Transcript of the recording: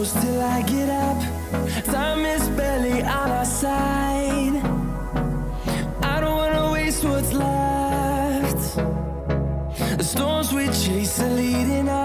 close till I get up. Time is barely on our side. I don't wanna waste what's left. The storms we chase are leading us.